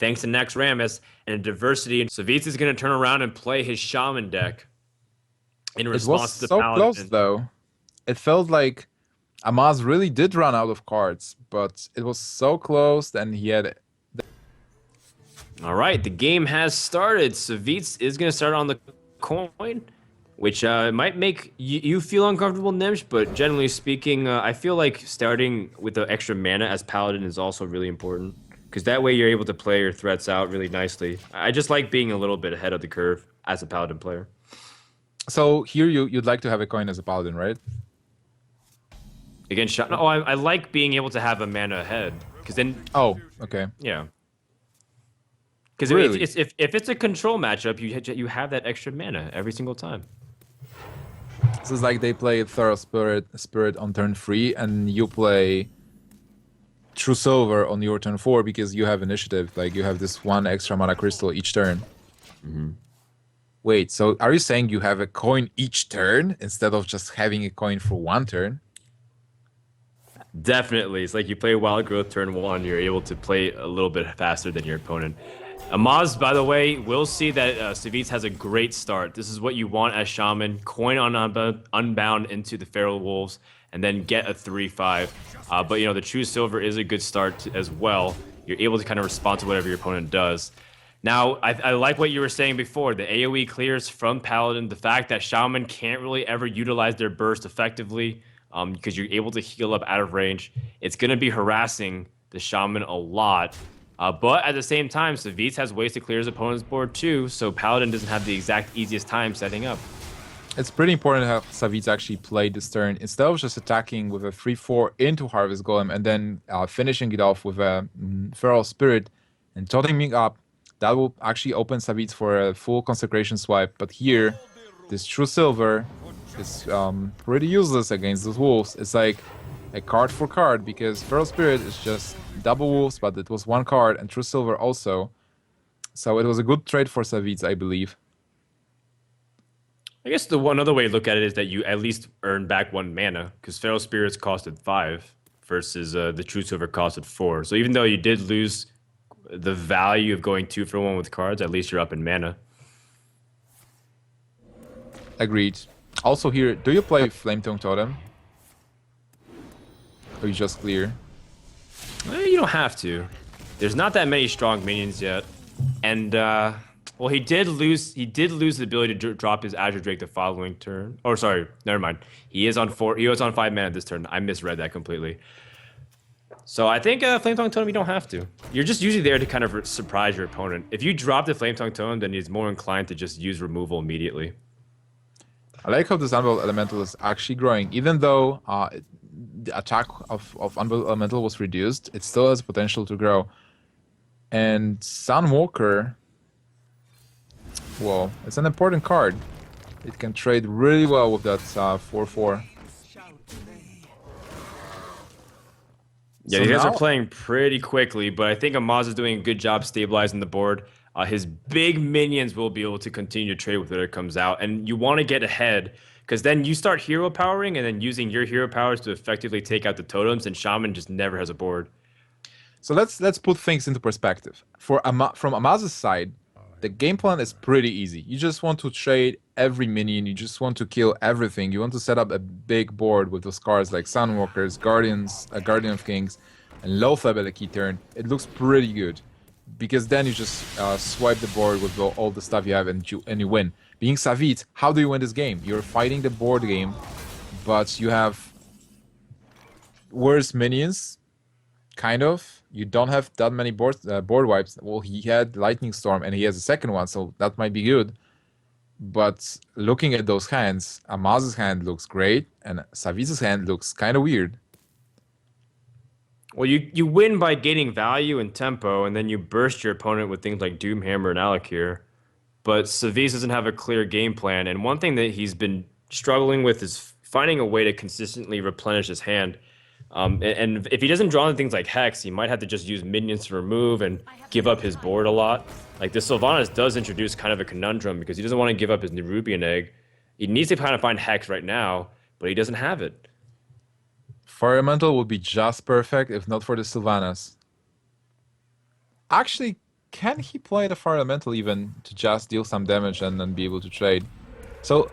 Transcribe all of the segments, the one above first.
thanks to Naxxramas and diversity. And Savjz is going to turn around and play his Shaman deck in It was response to the so close Paladin. though. It felt like Amaz really did run out of cards, but it was so close, and he had. All right, the game has started. Savjz is going to start on the coin, which might make you feel uncomfortable, Nimsh, but generally speaking, I feel like starting with the extra mana as Paladin is also really important, because that way you're able to play your threats out really nicely. I just like being a little bit ahead of the curve as a Paladin player. So here you'd like to have a coin as a paladin, right? Again, shot. Oh, I like being able to have a mana ahead, because then, Oh, okay. yeah. Because Really? if it's a control matchup, you have that extra mana every single time. This is like they play Thorough Spirit on turn 3, and you play True Silver on your turn 4 because you have initiative. Like you have this one extra mana crystal each turn. Wait, so are you saying you have a coin each turn instead of just having a coin for one turn? Definitely, it's like you play Wild Growth turn 1, you're able to play a little bit faster than your opponent. Amaz, by the way, will see that Savjz has a great start. This is what you want as Shaman. Coin on Unbound into the Feral Wolves, and then get a 3-5. But, you know, the True Silver is a good start as well. You're able to kind of respond to whatever your opponent does. Now, I like what you were saying before. The AoE clears from Paladin. The fact that Shaman can't really ever utilize their burst effectively because you're able to heal up out of range. It's going to be harassing the Shaman a lot. But at the same time, Savjz has ways to clear his opponent's board too, so Paladin doesn't have the exact easiest time setting up. It's pretty important how Savjz actually played this turn. Instead of just attacking with a 3-4 into Harvest Golem and then finishing it off with a Feral Spirit and toteming up, that will actually open Savjz for a full Consecration swipe. But here, this True Silver is pretty useless against those wolves. It's like a card for card, because Feral Spirit is just double wolves, but it was one card, and True Silver also. So it was a good trade for Savjz, I believe. I guess the one other way to look at it is that you at least earn back 1 mana, because Feral Spirits costed 5 versus the True Silver costed 4. So even though you did lose the value of going 2 for 1 with cards, at least you're up in mana. Agreed. Also here, do you play Flame Tongue Totem? Or you just clear? You don't have to. There's not that many strong minions yet, and well, he did lose the ability to drop his Azure Drake the following turn. Oh, sorry, never mind. He is on 4. He was on 5 mana this turn. I misread that completely. So I think Flame Tongue Totem, you don't have to. You're just usually there to kind of surprise your opponent. If you drop the Flame Tongue Totem, then he's more inclined to just use removal immediately. I like how this Unveiled Elemental is actually growing. Even though the attack of Unveiled Elemental was reduced, it still has potential to grow. And Sunwalker, well, it's an important card. It can trade really well with that 4-4. Yeah, So these guys now, are playing pretty quickly, but I think Amaz is doing a good job stabilizing the board. His big minions will be able to continue to trade with whatever comes out, and you want to get ahead, because then you start hero powering and then using your hero powers to effectively take out the totems, and Shaman just never has a board. so let's put things into perspective. From Amaz's side, the game plan is pretty easy. You just want to trade every minion. You just want to kill everything. You want to set up a big board with those cards like Sunwalkers, Guardians, Guardian of Kings, and Loatheb at a key turn. It looks pretty good, because then you just swipe the board with all the stuff you have, and you win. Being Savjz, how do you win this game? You're fighting the board game, but you have worse minions, kind of. You don't have that many board wipes. Well, he had Lightning Storm, and he has a second one, so that might be good. But looking at those hands, Amaz's hand looks great, and Savjz's hand looks kind of weird. Well, you win by gaining value and tempo, and then you burst your opponent with things like Doomhammer and Alakir. But Savjz doesn't have a clear game plan, and one thing that he's been struggling with is finding a way to consistently replenish his hand. And if he doesn't draw into things like Hex, he might have to just use minions to remove and give up his board a lot. Like, the Sylvanas does introduce kind of a conundrum, because he doesn't want to give up his Nerubian Egg. He needs to kind of find Hex right now, but he doesn't have it. Fire Elemental would be just perfect if not for the Sylvanas. Actually, can he play the Fire Elemental even to just deal some damage and then be able to trade? So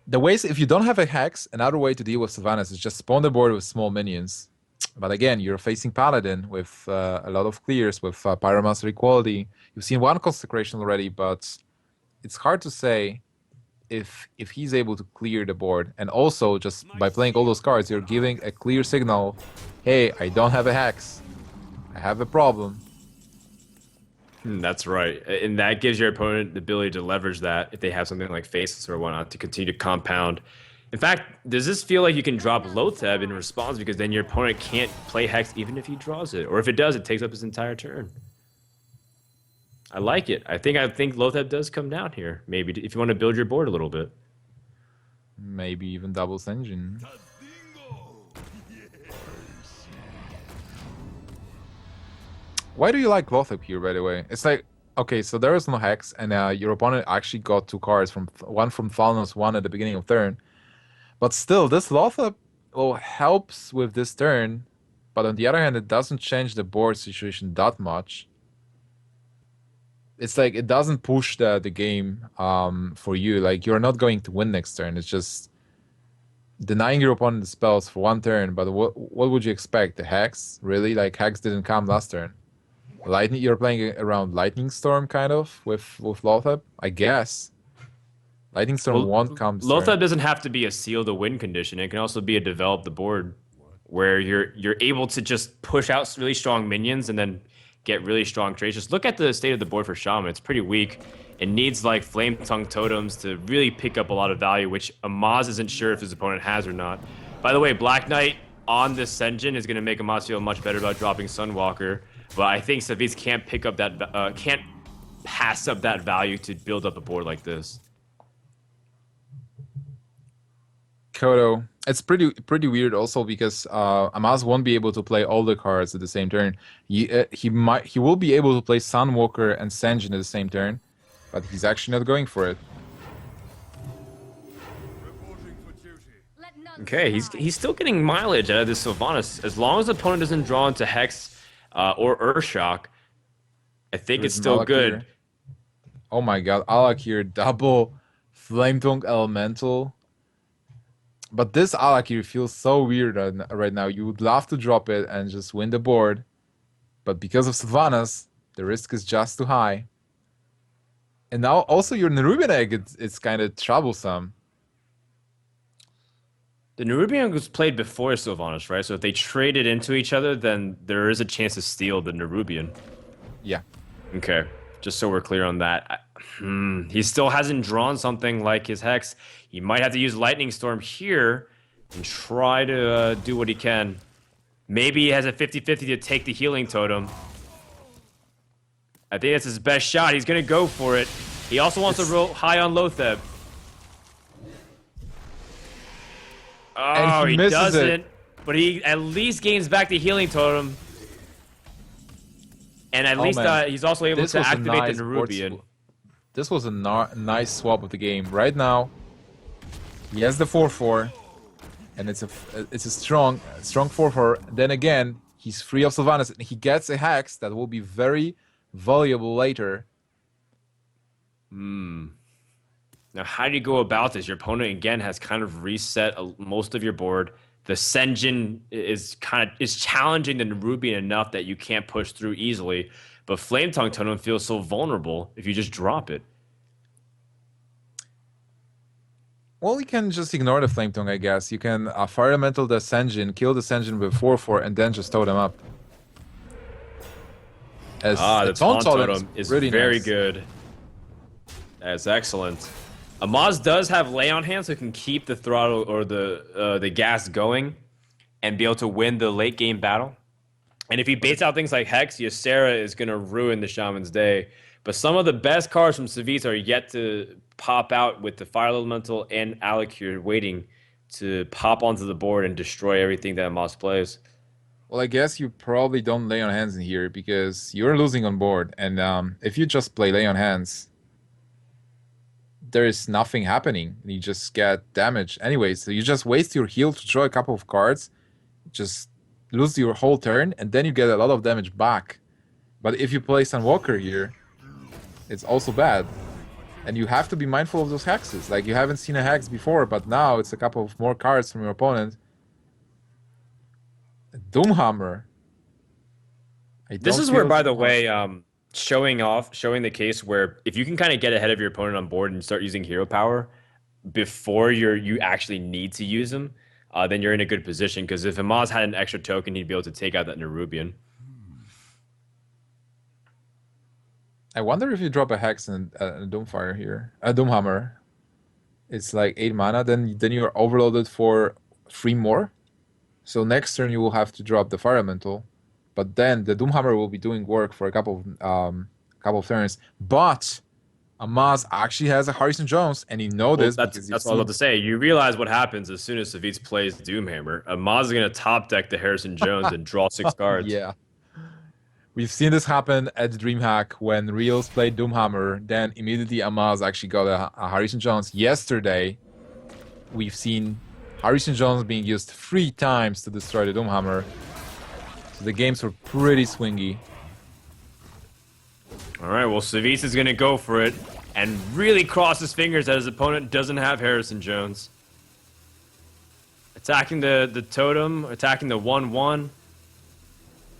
the ways, if you don't have a Hex, another way to deal with Sylvanas is just spawn the board with small minions. But again, you're facing Paladin with a lot of clears, with Pyromancer Equality. You've seen one Consecration already, but it's hard to say if he's able to clear the board. And also, just by playing all those cards, you're giving a clear signal, hey, I don't have a Hex. I have a problem. That's right. And that gives your opponent the ability to leverage that if they have something like Faceless or whatnot to continue to compound. In fact, does this feel like you can drop Lotheb in response because then your opponent can't play Hex even if he draws it? Or if it does, it takes up his entire turn. I like it. I think Lotheb does come down here, maybe, if you want to build your board a little bit. Maybe even doubles engine. Why do you like Lotheb here, by the way? It's like, okay, so there is no Hex, and your opponent actually got 2 cards, one from Thalnos, one at the beginning of turn. But still, this Lotheb helps with this turn, but on the other hand, it doesn't change the board situation that much. It's like it doesn't push the game for you. Like, you're not going to win next turn. It's just denying your opponent the spells for 1 turn. But what would you expect? The Hex? Really? Like, Hex didn't come last turn. Lightning, you're playing around Lightning Storm, kind of, with Lotheb, I guess. Lightning Storm won't come. Lotheb doesn't have to be a seal to win condition. It can also be a develop the board, where you're able to just push out really strong minions and then get really strong trades. Just look at the state of the board for Shaman. It's pretty weak. It needs like Flame Tongue Totems to really pick up a lot of value, which Amaz isn't sure if his opponent has or not. By the way, Black Knight on this Senjin is going to make Amaz feel much better about dropping Sunwalker. But I think Savjz can't pick up that, can't pass up that value to build up a board like this. Kodo, it's pretty weird also because Amaz won't be able to play all the cards at the same turn. He will be able to play Sunwalker and Senjin at the same turn, but he's actually not going for it. Okay, he's still getting mileage out of this Sylvanas. As long as the opponent doesn't draw into Hex or Urshock, I think it's still good. Oh my god, Alak here, double Flame Tongue Elemental. But this Alakir feels so weird right now. You would love to drop it and just win the board. But because of Sylvanas, the risk is just too high. And now also your Nerubian Egg, it's kind of troublesome. The Nerubian was played before Sylvanas, right? So if they traded into each other, then there is a chance to steal the Nerubian. Yeah. Okay, just so we're clear on that. He still hasn't drawn something like his Hex. He might have to use Lightning Storm here and try to do what he can. Maybe he has a 50-50 to take the Healing Totem. I think that's his best shot. He's going to go for it. He also wants to roll high on Lotheb. Oh, he doesn't. But he at least gains back the Healing Totem. And at least he's also able to activate the Nerubian. This was a nice swap of the game. Right now, he has the 4/4, and it's a strong 4/4. Then again, he's free of Sylvanas, and he gets a Hex that will be very valuable later. Now, how do you go about this? Your opponent again has kind of reset most of your board. The Senjin is challenging the Nerubian enough that you can't push through easily. But Flame Tongue Totem feels so vulnerable if you just drop it. Well, you can just ignore the Flame Tongue, I guess. You can Fire Elemental the Senjin, kill the Senjin with 4/4, and then just totem up. The Taunt Totem is really very nice. good. That's excellent. Amaz does have Lay on Hand, so he can keep the throttle or the gas going and be able to win the late game battle. And if he baits out things like Hex, Ysera is going to ruin the Shaman's day. But some of the best cards from Savjz are yet to pop out with the Fire Elemental and Alakir waiting to pop onto the board and destroy everything that Amaz plays. Well, I guess you probably don't Lay on Hands in here because you're losing on board. And if you just play Lay on Hands, there is nothing happening. You just get damage anyway. So you just waste your heal to draw a couple of cards, just lose your whole turn, and then you get a lot of damage back. But if you play Sunwalker here, it's also bad. And you have to be mindful of those hexes. Like, you haven't seen a hex before, but now it's a couple of more cards from your opponent. Doomhammer. This is where, by the way, showing the case where if you can kind of get ahead of your opponent on board and start using hero power before you actually need to use them, then you're in a good position. Because if Amaz had an extra token, he'd be able to take out that Nerubian. I wonder if you drop a Hex and a Doomfire here. A Doomhammer. It's like 8 mana, then you're overloaded for 3 more. So next turn you will have to drop the Fire Elemental. But then the Doomhammer will be doing work for a couple of turns. But Amaz actually has a Harrison Jones, and he knows this. That's what I was about to say. You realize what happens as soon as Savjz plays Doomhammer. Amaz is going to top deck the Harrison Jones and draw 6 cards. Yeah. We've seen this happen at DreamHack when Reels played Doomhammer. Then immediately Amaz actually got a Harrison Jones. Yesterday, we've seen Harrison Jones being used 3 times to destroy the Doomhammer. So the games were pretty swingy. All right, well, Savjz is going to go for it and really cross his fingers that his opponent doesn't have Harrison Jones. Attacking the totem, attacking the 1/1.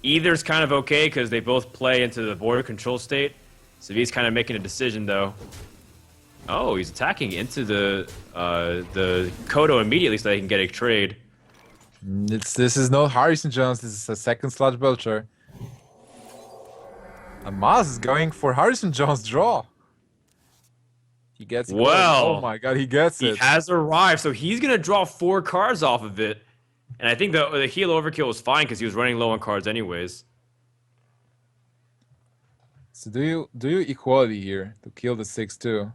Either's kind of okay because they both play into the border control state. Savjz kind of making a decision though. Oh, he's attacking into the Kodo immediately so they can get a trade. This is no Harrison Jones. This is a second sludge belcher. Amaz is going for Harrison Jones draw. He gets it. Well, oh my god, he gets it. He has arrived, so he's gonna draw 4 cards off of it. And I think the heal overkill was fine because he was running low on cards anyways. So do you equality here to kill the 6/2?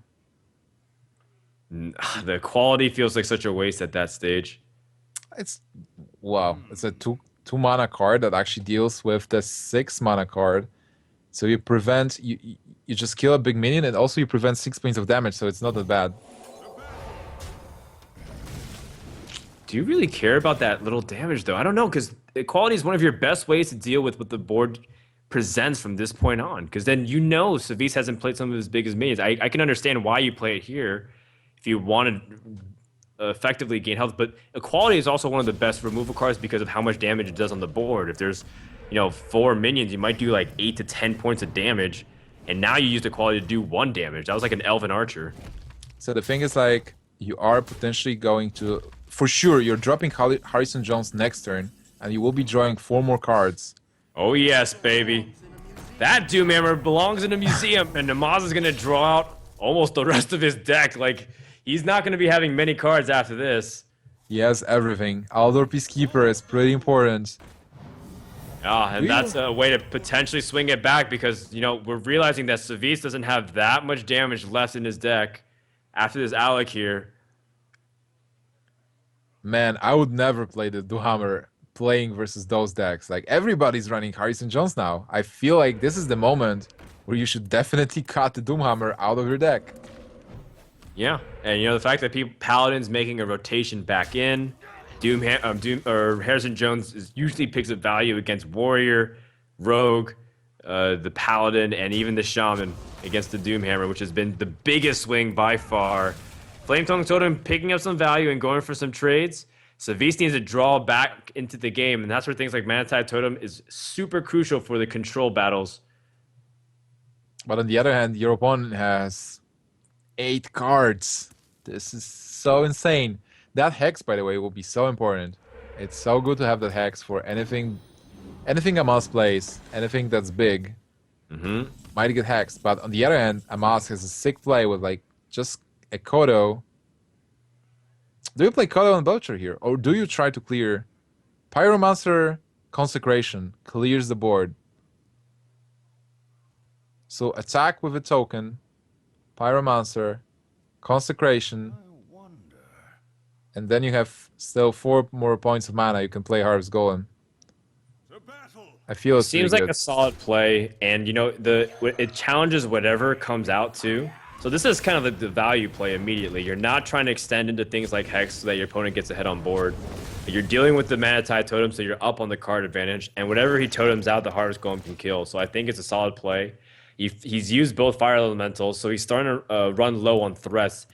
The quality feels like such a waste at that stage. It's it's a 2 mana card that actually deals with the 6 mana card. So you prevent you just kill a big minion, and also you prevent 6 points of damage, so it's not that bad. Do you really care about that little damage, though? I don't know, because equality is one of your best ways to deal with what the board presents from this point on. Because then you know Savjz hasn't played some of his biggest minions. I can understand why you play it here if you want to effectively gain health. But equality is also one of the best removal cards because of how much damage it does on the board. If there's 4 minions, you might do like 8 to 10 points of damage. And now you use equality to do 1 damage. That was like an Elven Archer. So the thing is, like, you are potentially going to... For sure, you're dropping Harrison Jones next turn, and you will be drawing 4 more cards. Oh yes, baby. That Doomhammer belongs in a museum, and Amaz is going to draw out almost the rest of his deck. Like, he's not going to be having many cards after this. He has everything. Outdoor Peacekeeper is pretty important. And that's a way to potentially swing it back because, we're realizing that Savjz doesn't have that much damage left in his deck after this Alec here. Man, I would never play the Doomhammer playing versus those decks. Like, everybody's running Harrison Jones now. I feel like this is the moment where you should definitely cut the Doomhammer out of your deck. Yeah, and the fact that Paladin's making a rotation back in, Harrison Jones usually picks up value against Warrior, Rogue, the Paladin, and even the Shaman against the Doomhammer, which has been the biggest swing by far. Flametongue Totem picking up some value and going for some trades. Savjz needs to draw back into the game, and that's where things like Mana-Tide Totem is super crucial for the control battles. But on the other hand, your opponent has 8 cards. This is so insane. That Hex, by the way, will be so important. It's so good to have that Hex for anything Amaz plays, anything that's big. Might get hexed. But on the other hand, Amaz has a sick play with like just a Kodo. Do you play Kodo and Belcher here? Or do you try to clear Pyromancer? Consecration clears the board. So attack with a token, Pyromancer, Consecration, and then you have still 4 more points of mana. You can play Harvest Golem. I feel it seems like a solid play, and it challenges whatever comes out too. So this is kind of the value play immediately. You're not trying to extend into things like Hex so that your opponent gets ahead on board. You're dealing with the mana tide totem, so you're up on the card advantage, and whatever he totems out, the Harvest Golem can kill. So I think it's a solid play. He's used both fire elementals, so he's starting to run low on threats.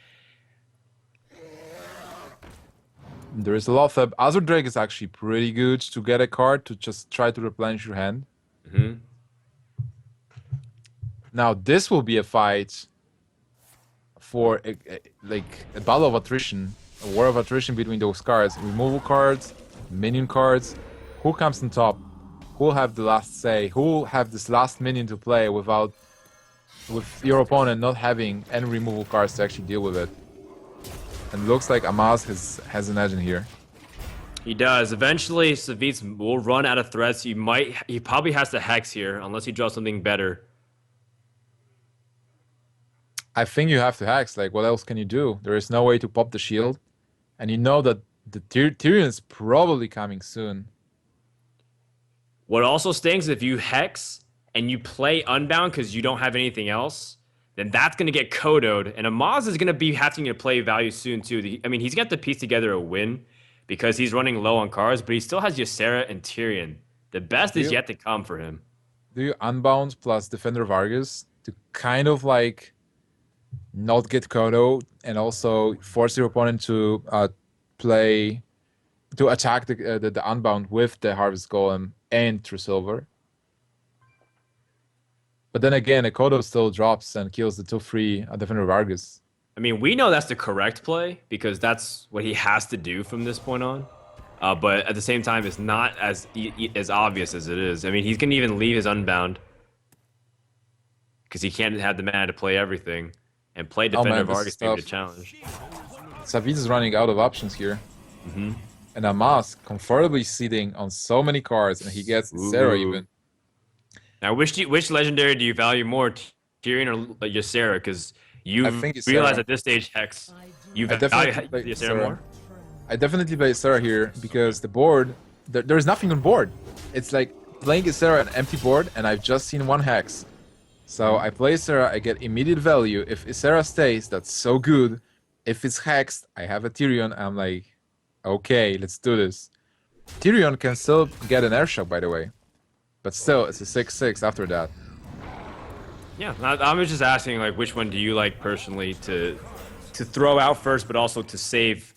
There is a lot of Azure Drake is actually pretty good to get a card to just try to replenish your hand. Mm-hmm. Now this will be a fight for like a battle of attrition, a war of attrition between those cards. Removal cards, minion cards. Who comes on top? Who will have the last say? Who will have this last minion to play with your opponent not having any removal cards to actually deal with it? And it looks like Amaz has an edge in here. He does. Eventually, Savjz will run out of threats. He probably has to Hex here, unless he draws something better. I think you have to Hex. Like, what else can you do? There is no way to pop the shield. And you know that the Tyrion is probably coming soon. What also stinks, if you Hex and you play Unbound because you don't have anything else, then that's going to get Kodoed. And Amaz is going to be having to play value soon, too. I mean, he's got to piece together a win because he's running low on cards, but he still has Ysera and Tyrion. The best is yet to come for him. Do you Unbound plus Defender of Argus to kind of like not get Kodo and also force your opponent to attack the Unbound with the Harvest Golem and True Silver? But then again, a Kodo still drops and kills the 2/3 Defender of Argus. I mean, we know that's the correct play because that's what he has to do from this point on. But at the same time, it's not as obvious as it is. I mean, he's going to even leave his Unbound because he can't have the mana to play everything. And play Defender of Argus maybe to challenge. Savjz is running out of options here. Mm-hmm. And Amaz comfortably sitting on so many cards, and he gets Ysera even. Now, which legendary do you value more, Tyrion or Ysera? Because you realize at this stage, Hex, you value Ysera more? I definitely play Ysera here because the board, there's nothing on board. It's like playing Ysera an empty board, and I've just seen one Hex. So I play Ysera, I get immediate value. If Ysera stays, that's so good. If it's Hexed, I have a Tyrion. I'm like, okay, let's do this. Tyrion can still get an Airshock, by the way. But still, it's a 6/6 after that. Yeah, I was just asking, like, which one do you like personally to throw out first, but also to save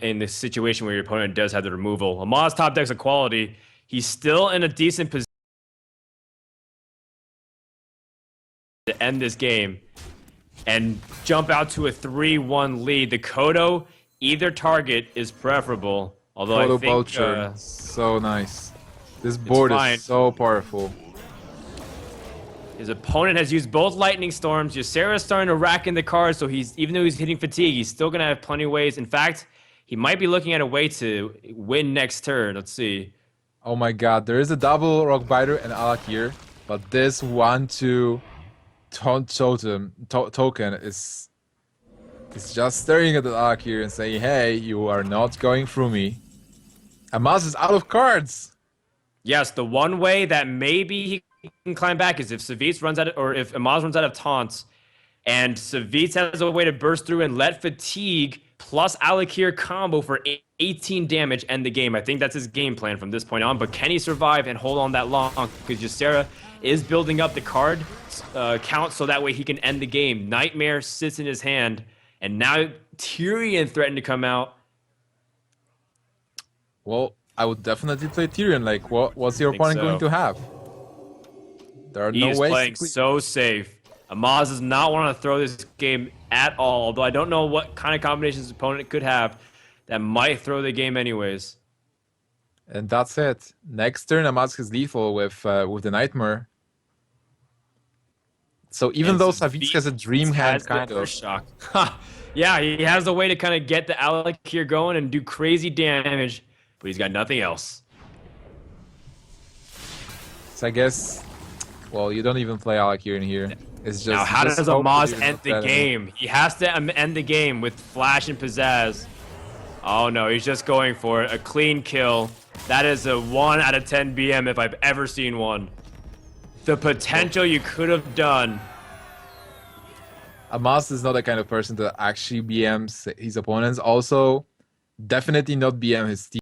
in this situation where your opponent does have the removal. Amaz top deck's a quality. He's still in a decent position to end this game and jump out to a 3-1 lead. The Kodo either target is preferable, although Kodo I think Vulture, so nice. This board is so powerful. His opponent has used both Lightning Storms. Ysera's starting to rack in the cards, so even though he's hitting fatigue, he's still gonna have plenty of ways. In fact, he might be looking at a way to win next turn. Let's see. Oh my god, there is a double Rockbiter and Alakir, but this 1/2 token is just staring at the Alakir and saying, hey, you are not going through me. Amaz is out of cards! Yes, the one way that maybe he can climb back is if Savjz runs out of, or if Amaz runs out of taunts, and Savjz has a way to burst through and let Fatigue plus Alakir combo for 18 damage end the game. I think that's his game plan from this point on, but can he survive and hold on that long? Because Ysera is building up the card count so that way he can end the game. Nightmare sits in his hand, and now Tyrion threatened to come out. Well, I would definitely play Tyrion. Like, what's your opponent going to have? There are no ways. He is playing so safe. Amaz does not want to throw this game at all, although I don't know what kind of combinations his opponent could have that might throw the game anyways. And that's it. Next turn, Amaz is lethal with the Nightmare. So even though Savjz has a dream hand, kind of. Shock. Yeah, he has a way to kind of get the Alakir going and do crazy damage, but he's got nothing else. So I guess, well, you don't even play Alakir in here. It's just. Now, how does Amaz end the game? He has to end the game with Flash and Pizzazz. Oh no, he's just going for it. A clean kill. That is a 1 out of 10 BM if I've ever seen one. The potential you could have done. Amaz is not the kind of person that actually BMs his opponents. Also, Definitely not BM his team.